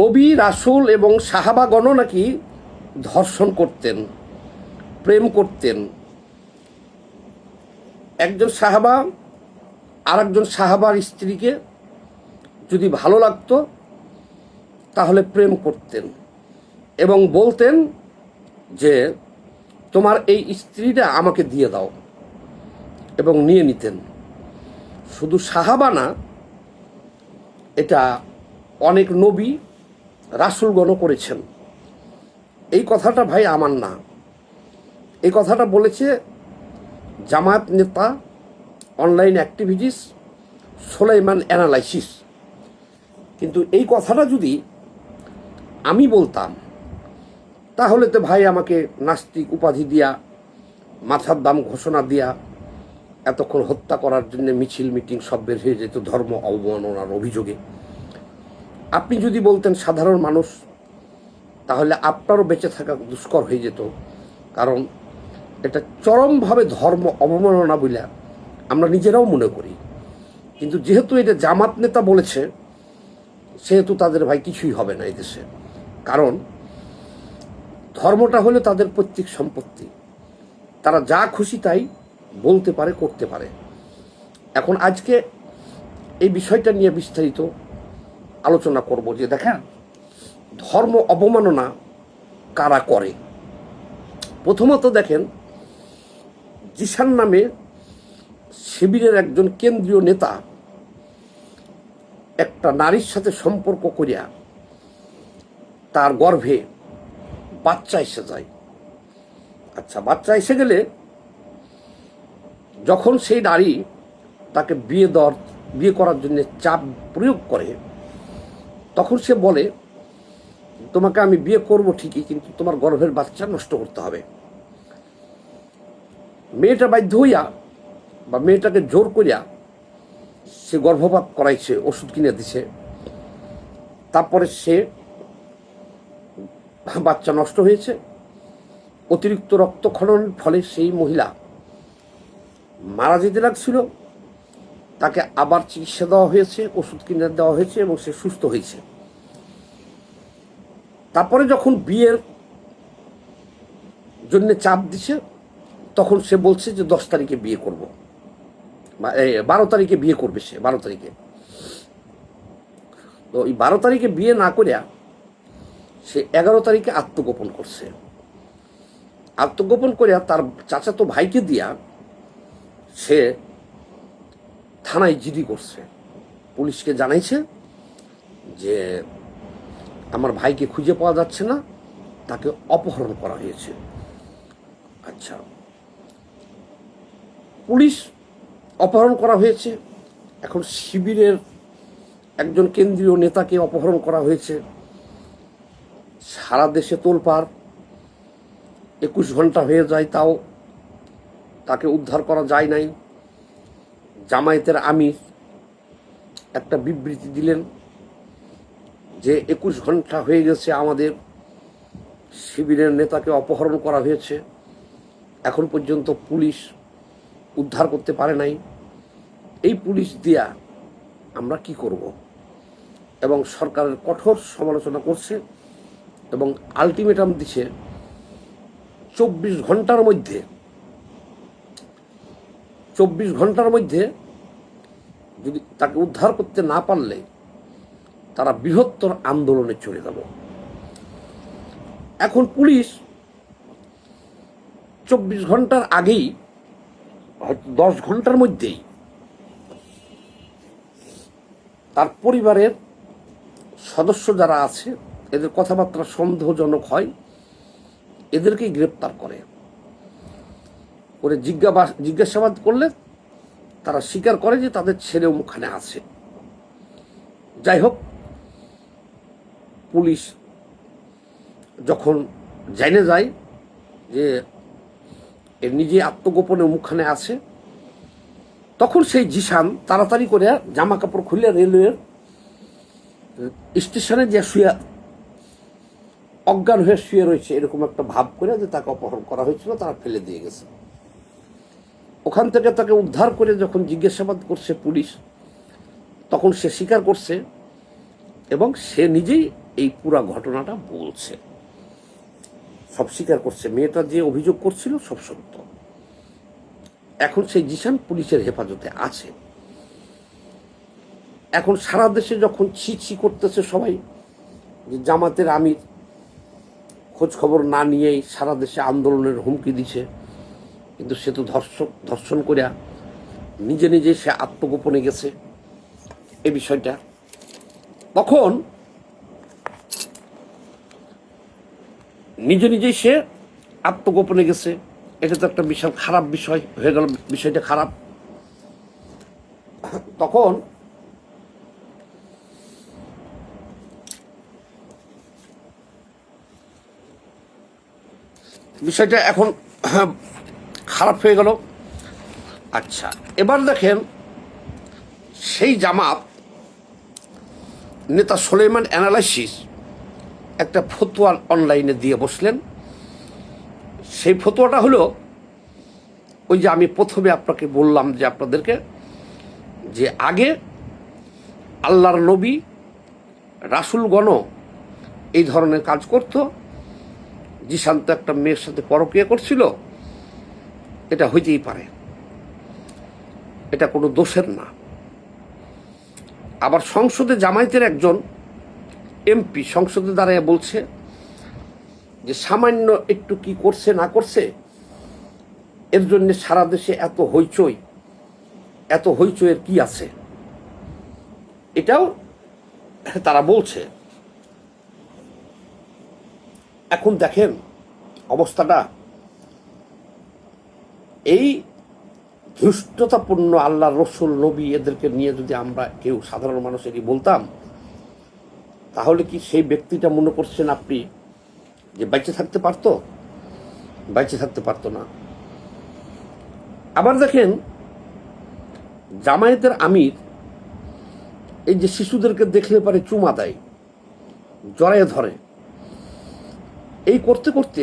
নবী রাসূল এবং সাহাবাগণও নাকি ধর্ষণ করতেন, প্রেম করতেন। একজন সাহাবা আর একজন সাহাবার স্ত্রীকে যদি ভালো লাগতো তাহলে প্রেম করতেন এবং বলতেন যে তোমার এই স্ত্রীটা আমাকে দিয়ে দাও, এবং নিয়ে নিতেন। শুধু সাহাবা না, এটা অনেক নবী রাসূলগণও করেছেন। এই কথাটা ভাই আমার না, এই কথাটা বলেছে জামায়াত নেতা, অনলাইন অ্যাক্টিভিটিস সোলাইমান অ্যানালাইসিস। কিন্তু এই কথাটা যদি আমি বলতাম তাহলে তো ভাই আমাকে নাস্তিক উপাধি দিয়া, মাথার দাম ঘোষণা দিয়া এতক্ষণ হত্যা করার জন্য মিছিল মিটিং সব বের হয়ে যেত ধর্ম অবমাননার অভিযোগে। আপনি যদি বলতেন সাধারণ মানুষ, তাহলে আপনারও বেঁচে থাকা দুষ্কর হয়ে যেত, কারণ এটা চরমভাবে ধর্ম অবমাননা বলে আমরা নিজেরাও মনে করি। কিন্তু যেহেতু এটা জামাত নেতা বলেছে, সেহেতু তাদের ভাই কিছুই হবে না এদেশে। কারণ ধর্মটা হলো তাদের পৈতৃক সম্পত্তি, তারা যা খুশি তাই বলতে পারে, করতে পারে। এখন আজকে এই বিষয়টা নিয়ে বিস্তারিত আলোচনা করব যে দেখেন ধর্ম অবমাননা কারা করে। প্রথমত দেখেন, জিসান নামে শিবিরের একজন কেন্দ্রীয় নেতা একটা নারীর সাথে সম্পর্ক করিয়া তার গর্ভে বাচ্চা এসে যায়। আচ্ছা, বাচ্চা এসে গেলে যখন সেই নারী তাকে বিয়ে করার জন্য চাপ প্রয়োগ করে, তখন সে বলে তোমাকে আমি বিয়ে করব ঠিকই, কিন্তু তোমার গর্ভের বাচ্চা নষ্ট করতে হবে। মেয়েটা বাধ্য হইয়া বা মেয়েটাকে জোর করিয়া সে গর্ভপাত করাইছে, ওষুধ কিনে দিছে। তারপরে সে বাচ্চা নষ্ট হয়েছে। অতিরিক্ত রক্তক্ষরণের ফলে সেই মহিলা মারা যেতে লাগছিল। তাকে আবার চিকিৎসা দেওয়া হয়েছে, ওষুধ কিনে দেওয়া হয়েছে এবং সে সুস্থ হয়েছে। তারপরে যখন বিয়ের জন্য চাপ দিছে, তখন সে বলছে যে 10 তারিখে বিয়ে করব, 12 তারিখে বিয়ে করবে। সে 12 তারিখে, তো এই 12 তারিখে বিয়ে না করিয়া সে 11 তারিখে আত্মগোপন করছে। আত্মগোপন করিয়া তার চাচাতো ভাইকে দিয়া সে থানায় জিডি করছে, পুলিশকে জানাইছে যে আমার ভাইকে খুঁজে পাওয়া যাচ্ছে না, তাকে অপহরণ করা হয়েছে। আচ্ছা, পুলিশ অপহরণ করা হয়েছে, এখন শিবিরের একজন কেন্দ্রীয় নেতাকে অপহরণ করা হয়েছে। সারা দেশে তোলপাড়, 21 ঘন্টা হয়ে যায়, তাও তাকে উদ্ধার করা যায় নাই। জামায়াতের আমির একটা বিবৃতি দিলেন যে 21 ঘন্টা হয়ে গেছে আমাদের শিবিরের নেতাকে অপহরণ করা হয়েছে, এখন পর্যন্ত পুলিশ উদ্ধার করতে পারে নাই। এই পুলিশ দিয়া আমরা কি করব? এবং সরকারের কঠোর সমালোচনা করছে এবং আলটিমেটাম দিছে 24 ঘন্টার মধ্যে যদি তাকে উদ্ধার করতে না পারলে তারা বৃহত্তর আন্দোলনে চলে যাব। এখন পুলিশ 24 ঘন্টার আগেই, হয়তো 10 ঘন্টার মধ্যেই তার পরিবারের সদস্য যারা আছে, এদের কথাবার্তা সন্দেহজনক হয়, এদেরকেই গ্রেপ্তার করে জিজ্ঞাসাবাদ করলে তারা স্বীকার করে যে তাদের ছেলেও ওখানে আছে। যাই হোক, পুলিশ যখন জেনে যায় যে এর নিজে আত্মগোপনে মুখখানে আছে, তখন সেই জিসান তাড়াতাড়ি করে জামা কাপড় খুলে রেলওয়ের স্টেশনে যে শুয়ে অজ্ঞান হয়ে শুয়ে রয়েছে, এরকম একটা ভাব করে যে তাকে অপহরণ করা হয়েছিল, তারা ফেলে দিয়ে গেছে। ওখান থেকে তাকে উদ্ধার করে যখন জিজ্ঞাসাবাদ করছে পুলিশ, তখন সে স্বীকার করছে এবং সে নিজেই এই পুরা ঘটনাটা বলছে, সব স্বীকার করছে। মেয়েটা যে অভিযোগ করছিল সব সত্য। এখন সেই জিসান পুলিশের হেফাজতে আছে। এখন সারা দেশে যখন ছি করতেছে সবাই যে জামাতের আমির খোঁজ খবর না নিয়েই সারা দেশে আন্দোলনের হুমকি দিছে, কিন্তু সে তো ধর্ষণ করিয়া নিজে নিজে সে আত্মগোপনে গেছে এই বিষয়টা। তখন নিজে নিজেই সে আত্মগোপনে গেছে, এটা তো একটা বিশাল খারাপ বিষয় হয়ে গেল, বিষয়টা খারাপ। তখন বিষয়টা এখন খারাপ হয়ে গেল। আচ্ছা, এবার দেখেন সেই জামাত নেতা সোলেমান অ্যানালাইসিস একটা ফতোয়া অনলাইনে দিয়ে বসলেন। সেই ফতোয়াটা হলো ওই যে আমি প্রথমে আপনাকে বললাম যে আপনাদেরকে যে আগে আল্লাহর নবী রাসূলগণ এই ধরনের কাজ করত, জিসান্ত একটা মেয়ের সাথে পরকীয়া করছিল, এটা হইতেই পারে, এটা কোনো দোষের না। আবার সংসদে জামায়াতের একজন এমপি সংসদে দাঁড়ায় বলছে যে সামান্য একটু কি করছে না করছে এর জন্য সারা দেশে এত হইচইয়ের কি আছে, এটাও তারা বলছে। এখন দেখেন অবস্থাটা, এই ধৃষ্টতাপূর্ণ আল্লাহ রসুল নবী এদেরকে নিয়ে যদি আমরা কেউ সাধারণ মানুষ এটি বলতাম, তাহলে কি সেই ব্যক্তিটা মনে করছেন আপনি যে বেঁচে থাকতে পারতো? বেঁচে থাকতে পারতো না। আবার দেখেন জামায়াতের আমির এই যে শিশুদেরকে দেখলে পারে চুমা দেয়, জড়ায়ে ধরে, এই করতে করতে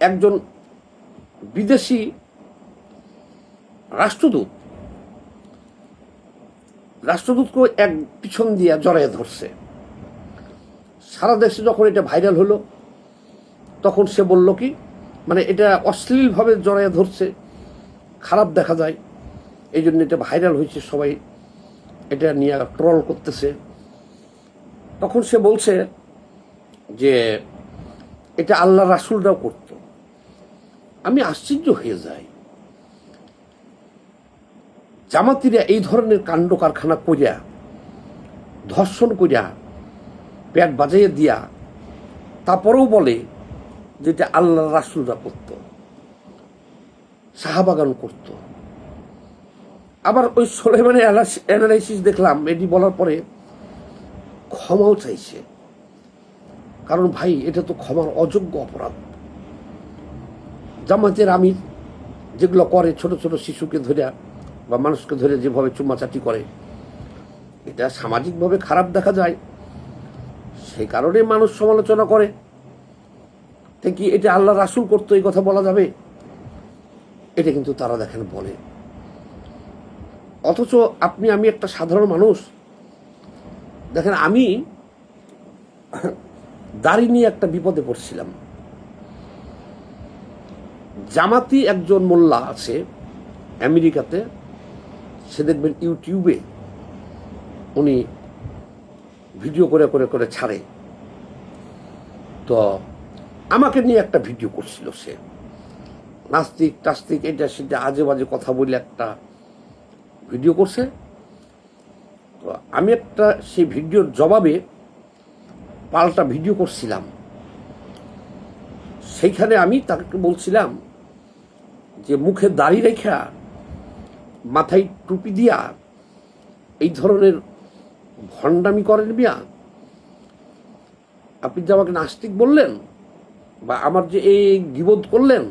একজন বিদেশি রাষ্ট্রদূতকে এক পিছন দিয়ে জড়ায়ে ধরছে। সারা দেশে যখন এটা ভাইরাল হলো তখন সে বলল কি, মানে এটা অশ্লীলভাবে জড়ায়ে ধরছে, খারাপ দেখা যায়, এই জন্য এটা ভাইরাল হয়েছে, সবাই এটা নিয়ে ট্রল করতেছে। তখন সে বলছে যে এটা আল্লাহ রাসূলরাও করত। আমি আশ্চর্য হয়ে যাই, জামাতিরা এই ধরনের কাণ্ড কারখানা করিয়া, ধর্ষণ করিয়া, পেট বাজাইয়া দিয়া, তারপরেও বলে যে এটা আল্লাহ রাসূলরা করত, সাহাবাগান করত। আবার ওই সোলেমান অ্যানালাইসিস দেখলাম, এটি বলার পরে ক্ষমাও চাইছে। কারণ ভাই এটা তো ক্ষমার অযোগ্য অপরাধ। জামাতের আমির যেগুলো করে, ছোট ছোট শিশুকে ধরে বা মানুষকে ধরে যেভাবে চুমাচাটি করে, এটা সামাজিকভাবে খারাপ দেখা যায়, সেই কারণে মানুষ সমালোচনা করে। তাই কি এটা আল্লাহ রাসূল করতো এই কথা বলা যাবে? এটা কিন্তু তারা দেখেন বলে। অথচ আমি একটা সাধারণ মানুষ, দেখেন আমি দাড়ি নিয়ে একটা বিপদে পড়ছিলাম। জামাতি একজন মোল্লা আছে আমেরিকাতে, সে দেখবেন ইউটিউবে উনি ভিডিও করে করে করে ছাড়ে। তো আমাকে নিয়ে একটা ভিডিও করছিল, সে নাস্তিক টাস্তিক এটা সেটা আজে বাজে কথা বলে একটা ভিডিও করছে। তো আমি একটা সেই ভিডিওর জবাবে পাল্টা ভিডিও করছিলাম। সেইখানে আমি তাকে বলছিলাম যে মুখে দাড়ি রেখা, মাথায় টুপি দিয়া এই ধরনের ভণ্ডামি করেন মিয়া, আপনি যে আমাকে নাস্তিক বললেন বা আমার যে এই গীবত করলেন,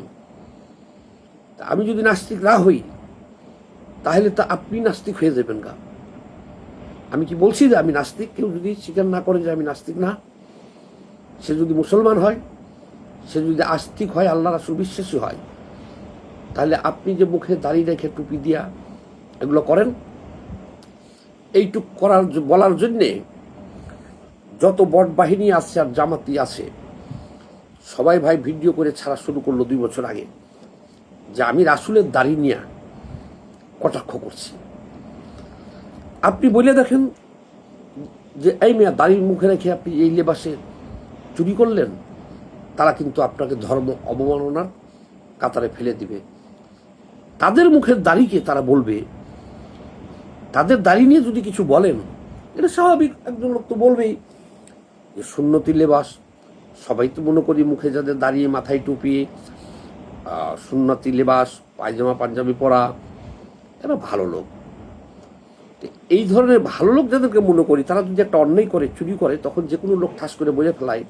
আমি যদি নাস্তিক না হই তাহলে তো আপনি নাস্তিক হয়ে যাবেন গা। আমি কি বলছি যে আমি নাস্তিক? কেউ যদি স্বীকার না করে যে আমি নাস্তিক না, সে যদি মুসলমান হয়, সে যদি আস্তিক হয়, আল্লাহ রাসূল বিশ্বাসী হয়, তাহলে আপনি যে মুখে দাঁড়িয়ে রেখে টুপি দিয়া এগুলো করেন, এইটুক বলার জন্যে যত বট বাহিনী আছে আর জামাতি আছে সবাই ভাই ভিডিও করে ছাড়া শুরু করলো 2 বছর আগে যে আমি রাসূলের দাড়ি নিয়ে কটাক্ষ করছি। আপনি বলে দেখেন যে এই মিয়া দাড়ির মুখে রেখে আপনি এই লেবাসে চুরি করলেন, তারা কিন্তু আপনাকে ধর্ম অবমাননার কাতারে ফেলে দিবে। তাদের মুখের দাড়িকে তারা বলবে, তাদের দাড়ি নিয়ে যদি কিছু বলেন, এটা স্বাভাবিক, একজন লোক তো বলবেই যে সুন্নতি লেবাস। সবাই তো মনে করি মুখে যাদের দাঁড়িয়ে মাথায় টুপি, সুন্নতি লেবাস, পায়জামা পাঞ্জাবি পরা, এরা ভালো লোক। এই ধরনের ভালো লোক যাদেরকে মনে করি, তারা যদি একটা অন্যায় করে, চুরি করে, তখন যে কোনো লোক ঠাস করে বলে ফেলায়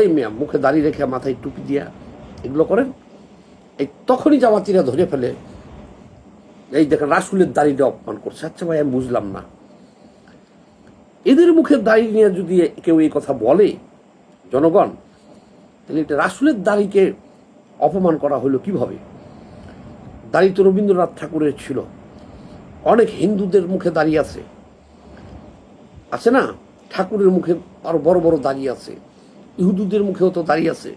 এই মিয়া মুখে দাঁড়িয়ে রেখে মাথায় টুপি দিয়া এগুলো করেন, এই তখনই জামাতিরা ধরে ফেলে এই দেখেন রাসূলের দাড়িটা অপমান করছে। আচ্ছা ভাই, আমি বুঝলাম না, এদের মুখের দাড়ি নিয়ে যদি কেউ এই কথা বলে জনগণ, তাহলে এটা রাসূলের দাড়িকে অপমান করা হলো কিভাবে? দাড়ি তো রবীন্দ্রনাথ ঠাকুরের ছিল, অনেক হিন্দুদের মুখে দাড়ি আছে, আছে না? ঠাকুরের মুখে আরো বড় বড় দাড়ি আছে, ইহুদুদের মুখেও তো দাড়ি আছে।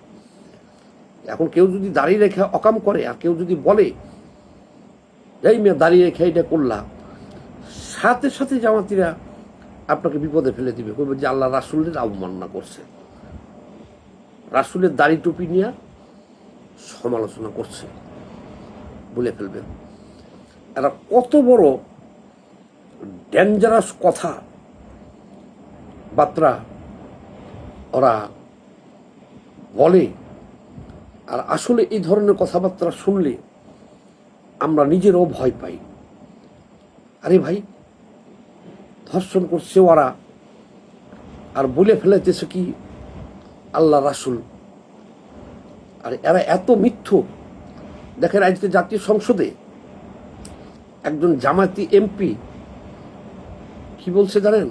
এখন কেউ যদি দাঁড়িয়ে রেখে অকাম করে আর কেউ যদি বলে এই মেয়ে দাঁড়িয়ে রেখে এটা করলাম, সাথে সাথে জামাতিরা আপনাকে বিপদে ফেলে দিবে, বলবে যে আল্লাহ রাসূলের অবমাননা করছে, রাসূলের দাড়ি টুপি নিয়ে সমালোচনা করছে বলে ফেলবে। এরা কত বড় ডেঞ্জারাস কথা বার্তা ওরা বলে। আর আসলে এই ধরনের কথাবার্তা শুনলে আমরা নিজেরও ভয় পাই। আরে ভাই, ধর্ষণ করছে ওরা, আর বলে ফেলাইতেছে কি আল্লাহ রাসূল। আর এরা এত মিথ্যুক। দেখেন আজকে জাতীয় সংসদে একজন জামাতি এমপি কি বলছে জানেন?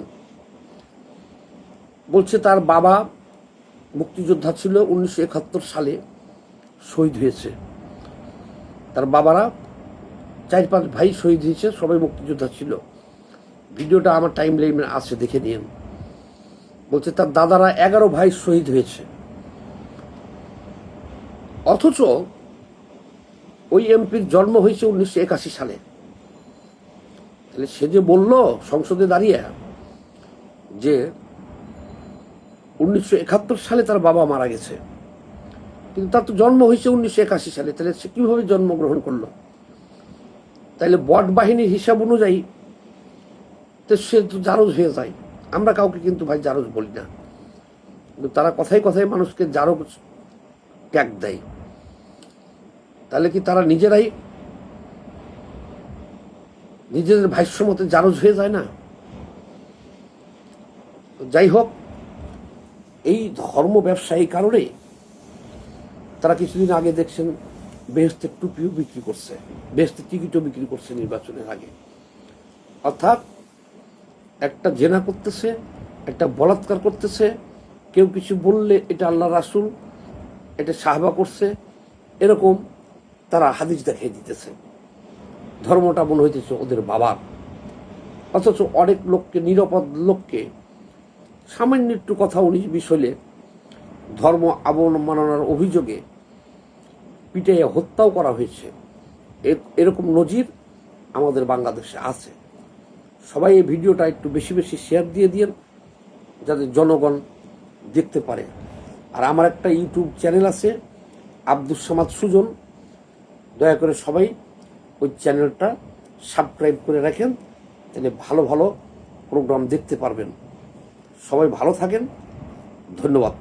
বলছে তার বাবা মুক্তিযোদ্ধা ছিল, 1971 সালে শহীদ হয়েছে। তার বাবারা 4-5 ভাই শহীদ হয়েছে, সবাই মুক্তিযোদ্ধা ছিল। ভিডিওটা আমার টাইম লাইনে আছে, দেখে নিন। বলছে তার দাদারা 11 ভাই শহীদ হয়েছে, অথচ ওই এমপির জন্ম হয়েছে 1981 সালে। তাহলে সে যে বলল সংসদে দাঁড়িয়ে যে 1971 সালে তার বাবা মারা গেছে, কিন্তু তার তো জন্ম হয়েছে 1981 সালে, তাহলে সে কিভাবে জন্মগ্রহণ করলো? তাহলে বট বাহিনীর হিসাব অনুযায়ী তো সে তো জারজ হয়ে যায়। আমরা কাউকে কিন্তু ভাই জারজ বলি না, কিন্তু তারা কথায় কথায় মানুষকে জারজ ট্যাগ দেয়। তাহলে কি তারা নিজেরাই নিজেদের ভাষ্য মতে জারজ হয়ে যায় না? যাই হোক, এই ধর্ম ব্যবসায়ী কারণে তারা কিছুদিন আগে দেখছেন বেহেশতের টুপিও বিক্রি করছে, বেহেশতের টিকিটও বিক্রি করছে নির্বাচনের আগে। অর্থাৎ একটা জেনা করতেছে, একটা বলাৎকার করতেছে, কেউ কিছু বললে এটা আল্লাহ রাসূল, এটা সাহাবা করছে, এরকম তারা হাদিস দেখিয়ে দিতেছে। ধর্মটা মনে হইতেছে ওদের বাবার। অথচ অনেক লোককে, নিরাপদ লোককে সামান্য একটু কথা 19-20 হলে ধর্ম অবমাননার অভিযোগে পিটাইয়া হত্যাও করা হয়েছে। এরকম নজির আমাদের বাংলাদেশে আছে। সবাই এই ভিডিওটা একটু বেশি বেশি শেয়ার দিয়ে দিন, যাতে জনগণ দেখতে পারে। আর আমার একটা ইউটিউব চ্যানেল আছে, আব্দুস সামাদ সুজন, দয়া করে সবাই ওই চ্যানেলটা সাবস্ক্রাইব করে রাখেন, তাহলে ভালো ভালো প্রোগ্রাম দেখতে পারবেন। সবাই ভালো থাকেন, ধন্যবাদ।